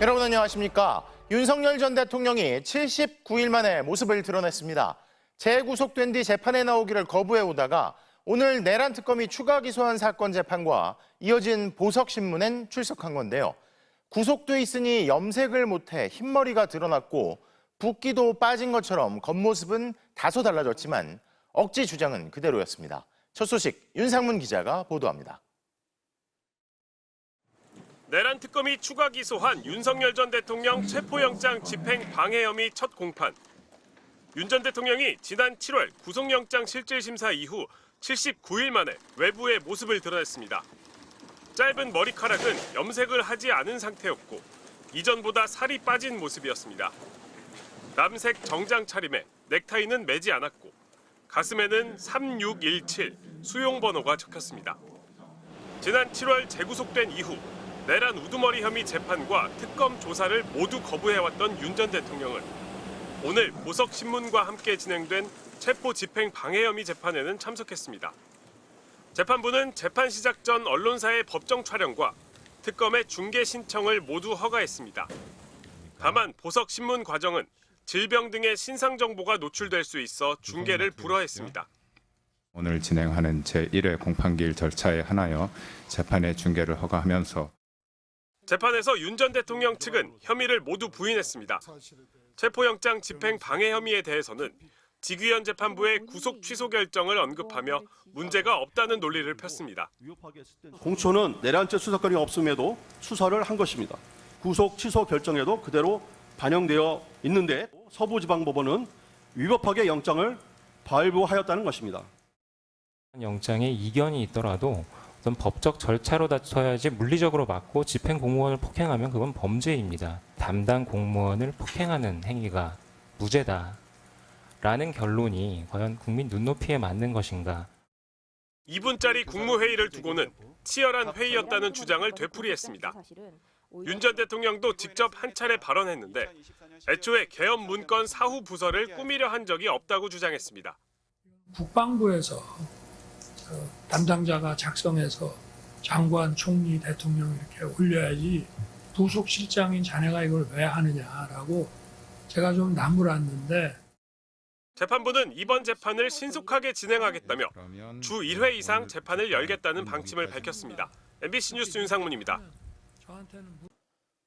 여러분 안녕하십니까? 윤석열 전 대통령이 79일 만에 모습을 드러냈습니다. 재구속된 뒤 재판에 나오기를 거부해오다가 오늘 내란 특검이 추가 기소한 사건 재판과 이어진 보석신문엔 출석한 건데요. 구속돼 있으니 염색을 못해 흰머리가 드러났고 붓기도 빠진 것처럼 겉모습은 다소 달라졌지만 억지 주장은 그대로였습니다. 첫 소식 윤상문 기자가 보도합니다. 내란 특검이 추가 기소한 윤석열 전 대통령 체포영장 집행 방해 혐의 첫 공판. 윤 전 대통령이 지난 7월 구속영장 실질심사 이후 79일 만에 외부의 모습을 드러냈습니다. 짧은 머리카락은 염색을 하지 않은 상태였고 이전보다 살이 빠진 모습이었습니다. 남색 정장 차림에 넥타이는 매지 않았고 가슴에는 3617 수용번호가 적혔습니다. 지난 7월 재구속된 이후 내란 우두머리 혐의 재판과 특검 조사를 모두 거부해왔던 윤 전 대통령은 오늘 보석신문과 함께 진행된 체포 집행 방해 혐의 재판에는 참석했습니다. 재판부는 재판 시작 전 언론사의 법정 촬영과 특검의 중계 신청을 모두 허가했습니다. 다만 보석신문 과정은 질병 등의 신상 정보가 노출될 수 있어 중계를 불허했습니다. 오늘 진행하는 제1회 공판기일 절차에 한하여 재판의 중계를 허가하면서 재판에서 윤 전 대통령 측은 혐의를 모두 부인했습니다. 체포영장 집행 방해 혐의에 대해서는 직위원 재판부의 구속 취소 결정을 언급하며 문제가 없다는 논리를 폈습니다. 공수처는 내란죄 수사권이 없음에도 수사를 한 것입니다. 구속 취소 결정에도 그대로 반영되어 있는데 서부지방법원은 위법하게 영장을 발부하였다는 것입니다. 영장에 이견이 있더라도 어떤 법적 절차로 다퉈야지 물리적으로 막고 집행 공무원을 폭행하면 그건 범죄입니다. 담당 공무원을 폭행하는 행위가 무죄다라는 결론이 과연 국민 눈높이에 맞는 것인가? 2분짜리 국무회의를 두고는 치열한 회의였다는 주장을 되풀이했습니다. 윤 전 대통령도 직접 한 차례 발언했는데 애초에 계엄 문건 사후 부서를 꾸미려 한 적이 없다고 주장했습니다. 국방부에서 담당자가 작성해서 장관, 총리, 대통령 이렇게 올려야지 부속실장인 자네가 이걸 왜 하느냐라고 제가 좀 나무랐는데 재판부는 이번 재판을 신속하게 진행하겠다며 주 1회 이상 재판을 열겠다는 방침을 밝혔습니다. MBC 뉴스 윤상문입니다.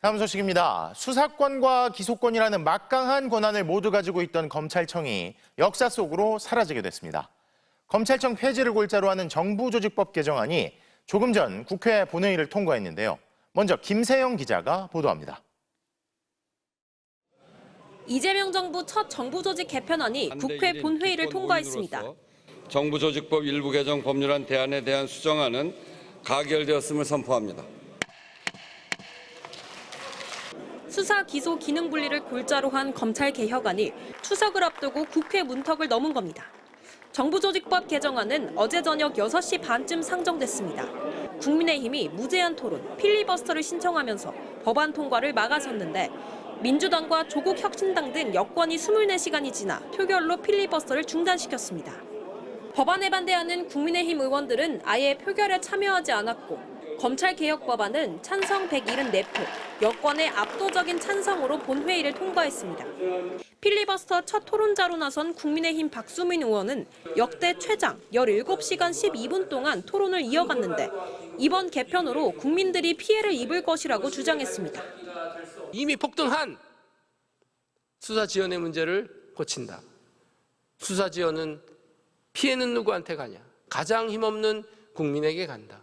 다음 소식입니다. 수사권과 기소권이라는 막강한 권한을 모두 가지고 있던 검찰청이 역사 속으로 사라지게 됐습니다. 검찰청 폐지를 골자로 하는 정부조직법 개정안이 조금 전 국회 본회의를 통과했는데요. 먼저 김세영 기자가 보도합니다. 이재명 정부 첫 정부조직 개편안이 국회 본회의를 통과했습니다. 정부조직법 일부 개정 법률안 대안에 대한 수정안은 가결되었음을 선포합니다. 수사, 기소, 기능 분리를 골자로 한 검찰 개혁안이 추석을 앞두고 국회 문턱을 넘은 겁니다. 정부조직법 개정안은 어제 저녁 6시 반쯤 상정됐습니다. 국민의힘이 무제한 토론, 필리버스터를 신청하면서 법안 통과를 막아섰는데 민주당과 조국혁신당 등 여권이 24시간이 지나 표결로 필리버스터를 중단시켰습니다. 법안에 반대하는 국민의힘 의원들은 아예 표결에 참여하지 않았고 검찰개혁 법안은 찬성 174표, 여권의 압도적인 찬성으로 본회의를 통과했습니다. 필리버스터 첫 토론자로 나선 국민의힘 박수민 의원은 역대 최장 17시간 12분 동안 토론을 이어갔는데 이번 개편으로 국민들이 피해를 입을 것이라고 주장했습니다. 이미 폭등한 수사지원의 문제를 고친다. 수사지원은 피해는 누구한테 가냐? 가장 힘없는 국민에게 간다.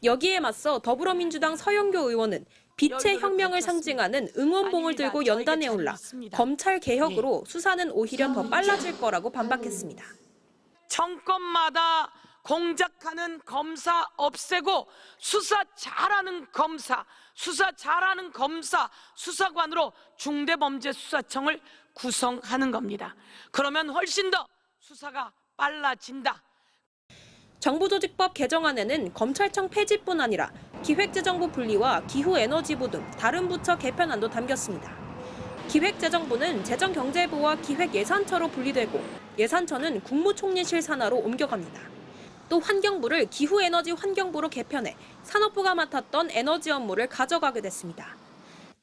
여기에 맞서 더불어민주당 서영교 의원은 빛의 혁명을 상징하는 응원봉을 들고 연단에 올라 검찰 개혁으로 수사는 오히려 더 빨라질 거라고 반박했습니다. 정권마다 공작하는 검사 없애고 수사 잘하는 검사, 수사관으로 중대범죄수사청을 구성하는 겁니다. 그러면 훨씬 더 수사가 빨라진다. 정부조직법 개정안에는 검찰청 폐지뿐 아니라 기획재정부 분리와 기후에너지부 등 다른 부처 개편안도 담겼습니다. 기획재정부는 재정경제부와 기획예산처로 분리되고 예산처는 국무총리실 산하로 옮겨갑니다. 또 환경부를 기후에너지 환경부로 개편해 산업부가 맡았던 에너지 업무를 가져가게 됐습니다.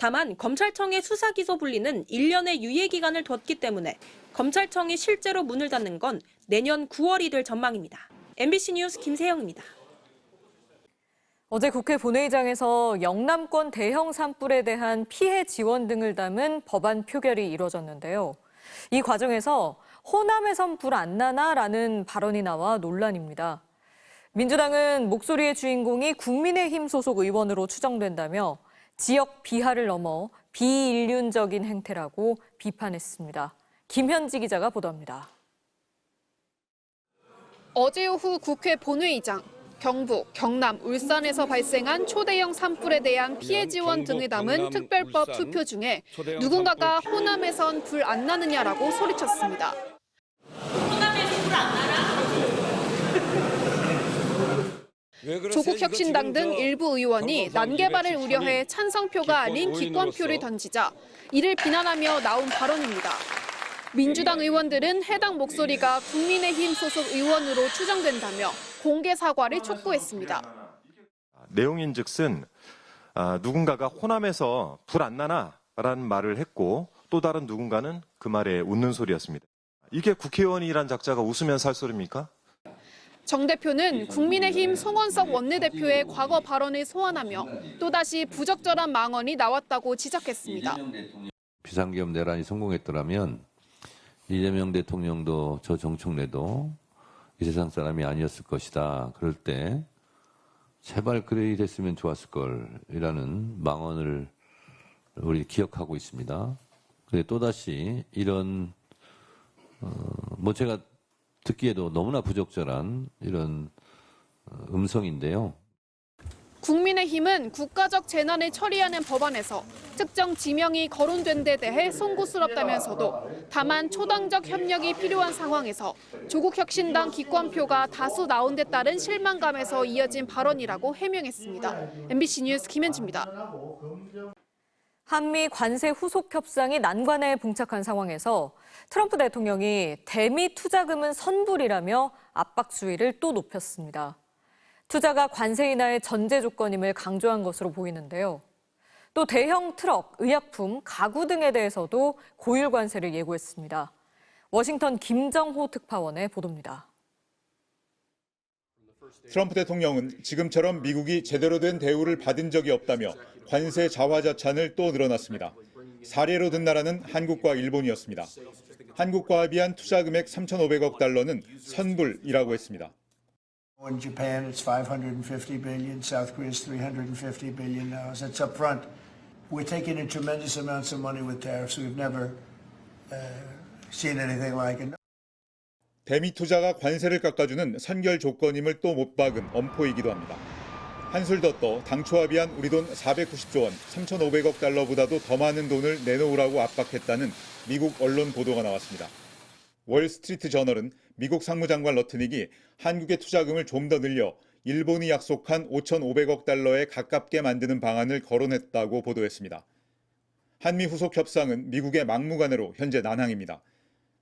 다만 검찰청의 수사 기소 분리는 1년의 유예 기간을 뒀기 때문에 검찰청이 실제로 문을 닫는 건 내년 9월이 될 전망입니다. MBC 뉴스 김세영입니다. 어제 국회 본회의장에서 영남권 대형 산불에 대한 피해 지원 등을 담은 법안 표결이 이뤄졌는데요. 이 과정에서 호남에선 불 안 나나라는 발언이 나와 논란입니다. 민주당은 목소리의 주인공이 국민의힘 소속 의원으로 추정된다며 지역 비하를 넘어 비인륜적인 행태라고 비판했습니다. 김현지 기자가 보도합니다. 어제 오후 국회 본회의장, 경북, 경남, 울산에서 발생한 초대형 산불에 대한 피해 지원 등을 담은 특별법 투표 중에 누군가가 호남에선 불 안 나느냐라고 소리쳤습니다. 호남에서 불 안 나나? 조국혁신당 등 일부 의원이 난개발을 우려해 찬성표가 아닌 기권표를 던지자 이를 비난하며 나온 발언입니다. 민주당 의원들은 해당 목소리가 국민의힘 소속 의원으로 추정된다며 공개 사과를 촉구했습니다. 내용인즉슨 누군가가 호남에서 불 안 나나라는 말을 했고 또 다른 누군가는 그 말에 웃는 소리였습니다. 이게 국회의원이란 작자가 웃으면 살 소리입니까? 정 대표는 국민의힘 송원석 원내대표의 과거 발언을 소환하며 또다시 부적절한 망언이 나왔다고 지적했습니다. 비상계엄 내란이 성공했더라면 이재명 대통령도 저 정청래도 이 세상 사람이 아니었을 것이다. 그럴 때 제발 그래 됐으면 좋았을 걸이라는 망언을 우리 기억하고 있습니다. 그런데 또다시 이런 제가 듣기에도 너무나 부적절한 이런 음성인데요. 국민의힘은 국가적 재난을 처리하는 법안에서 특정 지명이 거론된 데 대해 송구스럽다면서도 다만 초당적 협력이 필요한 상황에서 조국혁신당 기권표가 다수 나온 데 따른 실망감에서 이어진 발언이라고 해명했습니다. MBC 뉴스 김현지입니다. 한미 관세 후속 협상이 난관에 봉착한 상황에서 트럼프 대통령이 대미 투자금은 선불이라며 압박 수위를 또 높였습니다. 투자가 관세 인하의 전제 조건임을 강조한 것으로 보이는데요. 또 대형 트럭, 의약품, 가구 등에 대해서도 고율 관세를 예고했습니다. 워싱턴 김정호 특파원의 보도입니다. 트럼프 대통령은 지금처럼 미국이 제대로 된 대우를 받은 적이 없다며 관세 자화자찬을 또 늘어놨습니다. 사례로 든 나라는 한국과 일본이었습니다. 한국과 합의한 투자 금액 3,500억 달러는 선불이라고 했습니다. In Japan, it's 550 billion. South Korea is 350 billion now. That's up front. We're taking in tremendous amounts of money with tariffs. We've never seen anything like it. 대미 투자가 관세를 깎아주는 선결 조건임을 또 못 박은 엄포이기도 합니다. 한술 더 떠 당초 합의한 우리 돈 490조 원, 3,500억 달러보다도 더 많은 돈을 내놓으라고 압박했다는 미국 언론 보도가 나왔습니다. 월스트리트 저널은 미국 상무장관 러트닉이 한국의 투자금을 좀 더 늘려 일본이 약속한 5,500억 달러에 가깝게 만드는 방안을 거론했다고 보도했습니다. 한미 후속 협상은 미국의 막무가내로 현재 난항입니다.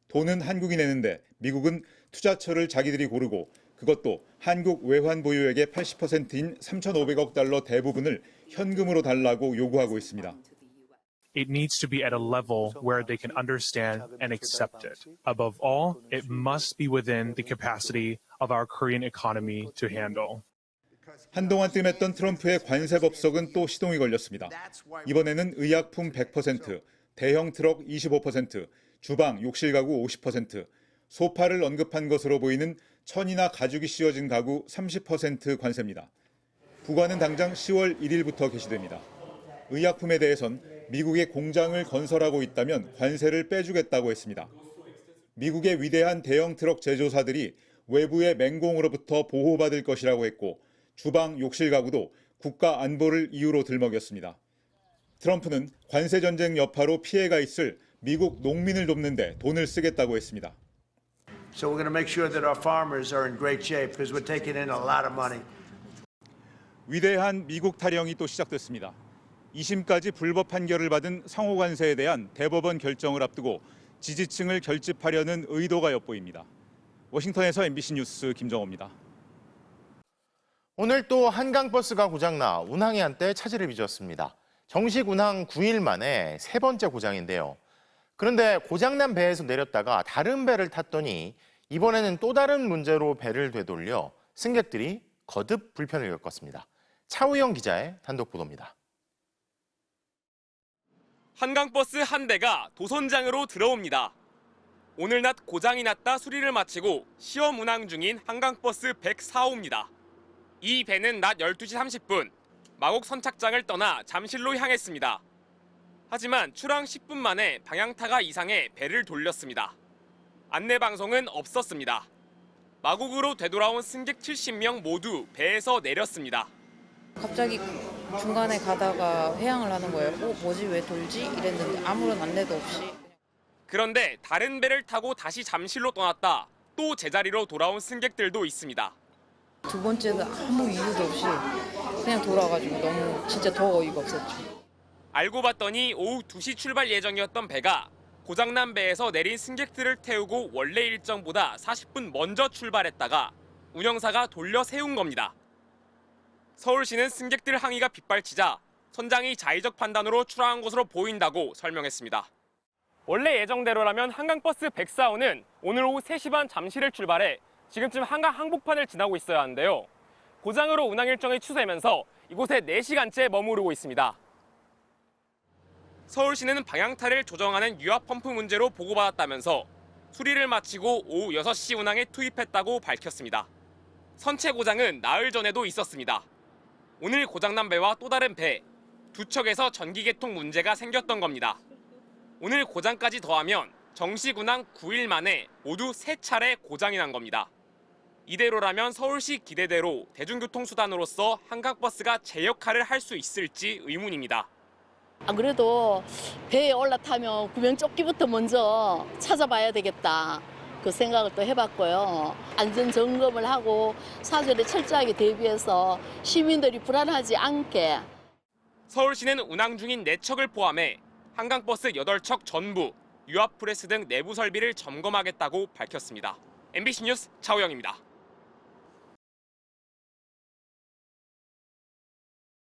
돈은 한국이 내는데 미국은 투자처를 자기들이 고르고 그것도 한국 외환 보유액의 80%인 3,500억 달러 대부분을 현금으로 달라고 요구하고 있습니다. It needs to be at a level where they can understand and accept it. Above all, it must be within the capacity of our Korean economy to handle. 한동안 뜸했던 트럼프의 관세 법석은 또 시동이 걸렸습니다. 이번에는 의약품 100%, 대형 트럭 25%, 주방, 욕실 가구 50%, 소파를 언급한 것으로 보이는 천이나 가죽이 씌워진 가구 30% 관세입니다. 부과는 당장 10월 1일부터 개시됩니다. 의약품에 대해선 미국의 공장을 건설하고 있다면 관세를 빼주겠다고 했습니다. 미국의 위대한 대형 트럭 제조사들이 외부의 맹공으로부터 보호받을 것이라고 했고 주방, 욕실 가구도 국가 안보를 이유로 들먹였습니다. 트럼프는 관세 전쟁 여파로 피해가 있을 미국 농민을 돕는 데 돈을 쓰겠다고 했습니다. So we're going to make sure that our farmers are in great shape because we're taking in a lot of money. 위대한 미국 타령이 또 시작됐습니다. 2심까지 불법 판결을 받은 상호 관세에 대한 대법원 결정을 앞두고 지지층을 결집하려는 의도가 엿보입니다. 워싱턴에서 MBC 뉴스 김정호입니다. 오늘 또 한강버스가 고장나 운항이 한때 차질을 빚었습니다. 정식 운항 9일 만에 세 번째 고장인데요. 그런데 고장난 배에서 내렸다가 다른 배를 탔더니 이번에는 또 다른 문제로 배를 되돌려 승객들이 거듭 불편을 겪었습니다. 차우영 기자의 단독 보도입니다. 한강버스 한 대가 도선장으로 들어옵니다. 오늘 낮 고장이 났다 수리를 마치고 시험 운항 중인 한강버스 104호입니다. 이 배는 낮 12시 30분 마곡 선착장을 떠나 잠실로 향했습니다. 하지만 출항 10분 만에 방향타가 이상해 배를 돌렸습니다. 안내 방송은 없었습니다. 마곡으로 되돌아온 승객 70명 모두 배에서 내렸습니다. 갑자기 중간에 가다가 회항을 하는 거예요. 뭐지 왜 돌지? 이랬는데 아무런 안내도 없이. 그런데 다른 배를 타고 다시 잠실로 떠났다 또 제자리로 돌아온 승객들도 있습니다. 두 번째는 아무 이유도 없이 그냥 돌아가지고 너무 진짜 더 어이가 없었죠. 알고 봤더니 오후 2시 출발 예정이었던 배가 고장난 배에서 내린 승객들을 태우고 원래 일정보다 40분 먼저 출발했다가 운영사가 돌려 세운 겁니다. 서울시는 승객들 항의가 빗발치자 선장이 자의적 판단으로 출항한 것으로 보인다고 설명했습니다. 원래 예정대로라면 한강버스 104호는 오늘 오후 3시 반 잠실을 출발해 지금쯤 한강 항복판을 지나고 있어야 하는데요. 고장으로 운항 일정이 취소되면서 이곳에 4시간째 머무르고 있습니다. 서울시는 방향타를 조정하는 유압 펌프 문제로 보고받았다면서 수리를 마치고 오후 6시 운항에 투입했다고 밝혔습니다. 선체 고장은 나흘 전에도 있었습니다. 오늘 고장난 배와 또 다른 배, 두 척에서 전기 개통 문제가 생겼던 겁니다. 오늘 고장까지 더하면 정식 운항 9일 만에 모두 3차례 고장이 난 겁니다. 이대로라면 서울시 기대대로 대중교통수단으로서 한강버스가 제 역할을 할 수 있을지 의문입니다. 안 그래도 배에 올라타면 구명조끼부터 먼저 찾아봐야 되겠다. 그 생각을 또 해봤고요. 안전 점검을 하고 사전에 철저하게 대비해서 시민들이 불안하지 않게. 서울시는 운항 중인 4척을 포함해 한강버스 8척 전부, 유압 프레스 등 내부 설비를 점검하겠다고 밝혔습니다. MBC 뉴스 차우영입니다.